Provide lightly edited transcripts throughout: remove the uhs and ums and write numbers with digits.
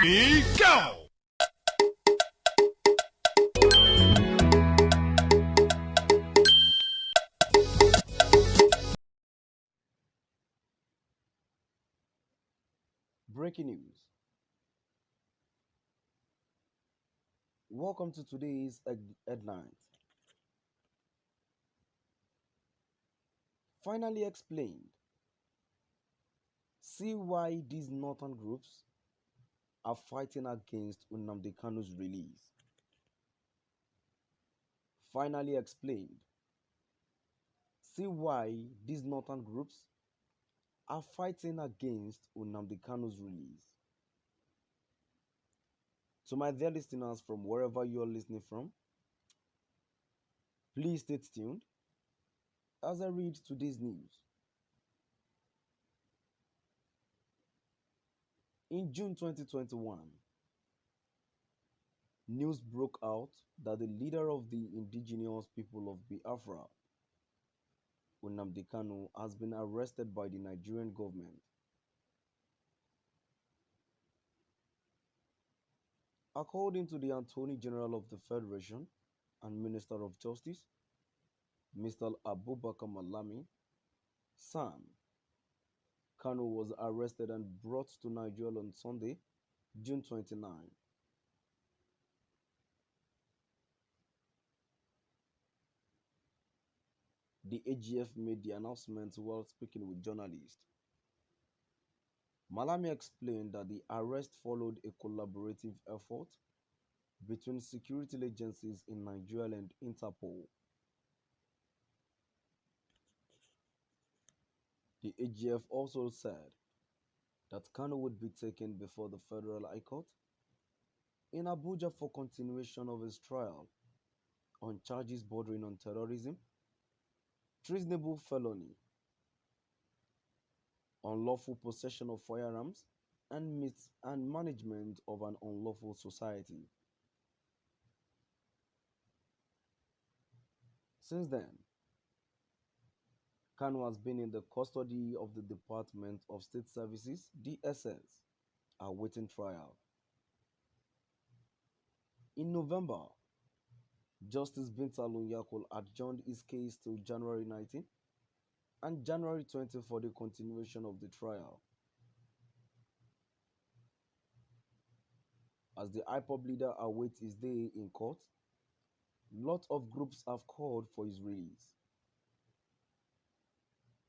We go! Breaking news. Welcome to today's headlines. Finally explained. See why these northern groups are fighting against Nnamdi Kanu's release. Finally explained. See why these northern groups are fighting against Nnamdi Kanu's release. To my dear listeners from wherever you are listening from, please stay tuned as I read today's news. In June 2021, news broke out that the leader of the indigenous people of Biafra, Nnamdi Kanu, has been arrested by the Nigerian government. According to the Attorney General of the Federation and Minister of Justice, Mr. Abubakar Malami, Sam, Kanu was arrested and brought to Nigeria on Sunday, June 29. The AGF made the announcement while speaking with journalists. Malami explained that the arrest followed a collaborative effort between security agencies in Nigeria and Interpol. The AGF also said that Kanu would be taken before the Federal High Court in Abuja for continuation of his trial on charges bordering on terrorism, treasonable felony, unlawful possession of firearms, and management of an unlawful society. Since then, Kanu has been in the custody of the Department of State Services (DSS), awaiting trial. In November, Justice Bintalun Yakul adjourned his case to January 19 and January 20 for the continuation of the trial. As the IPOB leader awaits his day in court, lots of groups have called for his release.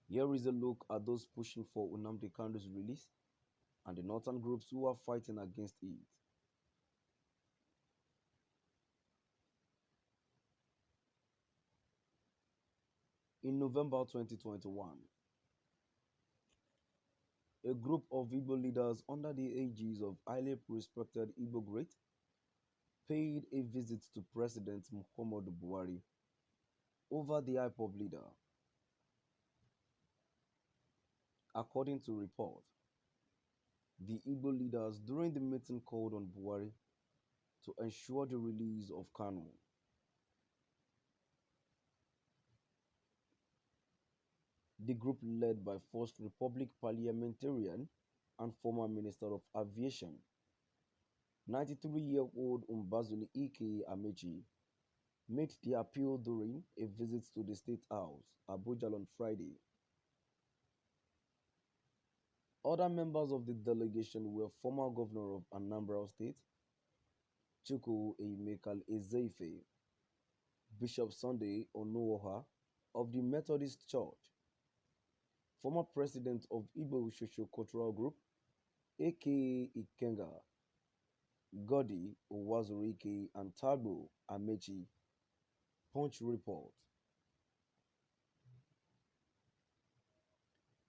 Here is a look at those pushing for Nnamdi Kanu's release and the northern groups who are fighting against it. In November 2021, a group of Igbo leaders under the aegis of highly respected Igbo great paid a visit to President Muhammadu Buhari over the IPOB leader. According to report, the Igbo leaders during the meeting called on Buhari to ensure the release of Kanu. The group led by First Republic parliamentarian and former Minister of Aviation, 93-year-old Mbazuli Ike Amechi, made the appeal during a visit to the State House, Abuja on Friday. Other members of the delegation were former Governor of Anambra State, Chukwu Emekal Ezeife, Bishop Sunday Onuoha of the Methodist Church, former president of Igbo Socio-Cultural Group, aka Ikenga, Godi Owazurike, and Tagbo Amechi. Punch report.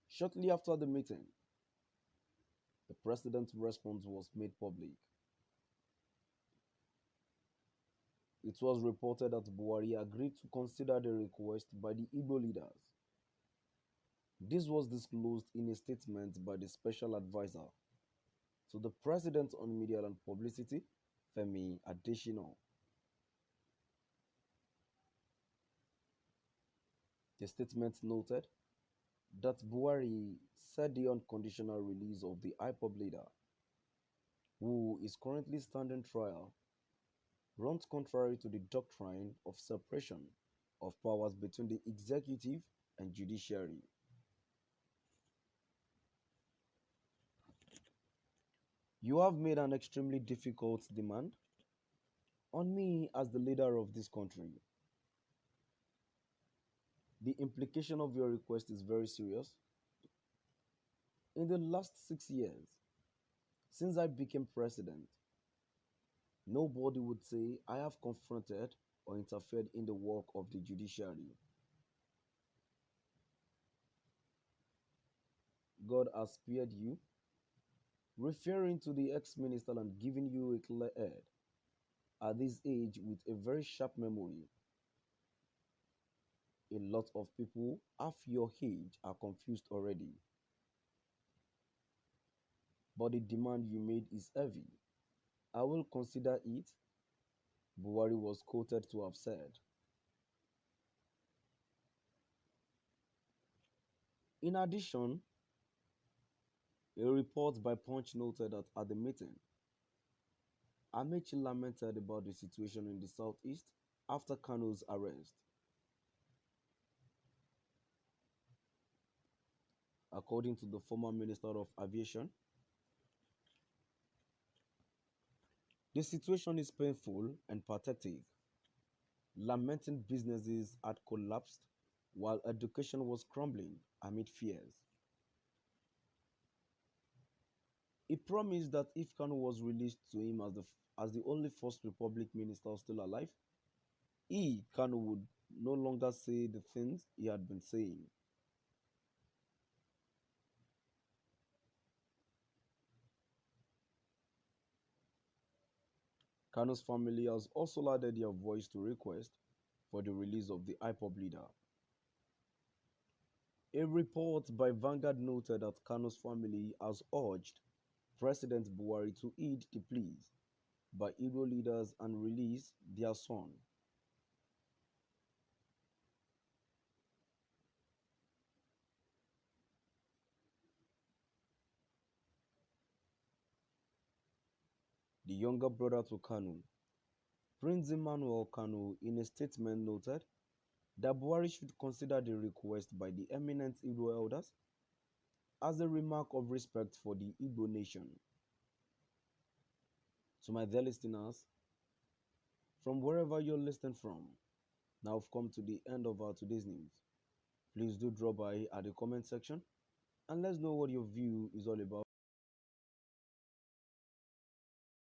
Shortly after the meeting, the president's response was made public. It was reported that Buhari agreed to consider the request by the Igbo leaders. This was disclosed in a statement by the special advisor to the president on media and publicity, Femi Adesina. The statement noted that Buhari said the unconditional release of the IPOB leader who is currently standing trial, runs contrary to the doctrine of separation of powers between the executive and judiciary. You have made an extremely difficult demand on me as the leader of this country. The implication of your request is very serious. In the last 6 years, since I became president, nobody would say I have confronted or interfered in the work of the judiciary. God has spared you, referring to the ex-minister and giving you a clear head. At this age, with a very sharp memory, a lot of people half your age are confused already. But the demand you made is heavy. I will consider it, Buhari was quoted to have said. In addition, a report by Punch noted that at the meeting, Amechi lamented about the situation in the southeast after Kanu's arrest. According to the former Minister of Aviation, the situation is painful and pathetic, lamenting businesses had collapsed while education was crumbling amid fears. He promised that if Kanu was released to him as the only First Republic minister still alive, he, Kanu, would no longer say the things he had been saying. Kanu's family has also added their voice to request for the release of the IPOB leader. A report by Vanguard noted that Kanu's family has urged President Buhari to heed the pleas by Igbo leaders and release their son. The younger brother to Kanu, Prince Emmanuel Kanu, in a statement noted that Buhari should consider the request by the eminent Igbo elders as a remark of respect for the Igbo nation. To my dear listeners, from wherever you're listening from, now we've come to the end of our today's news. Please do drop by at the comment section and let's know what your view is all about.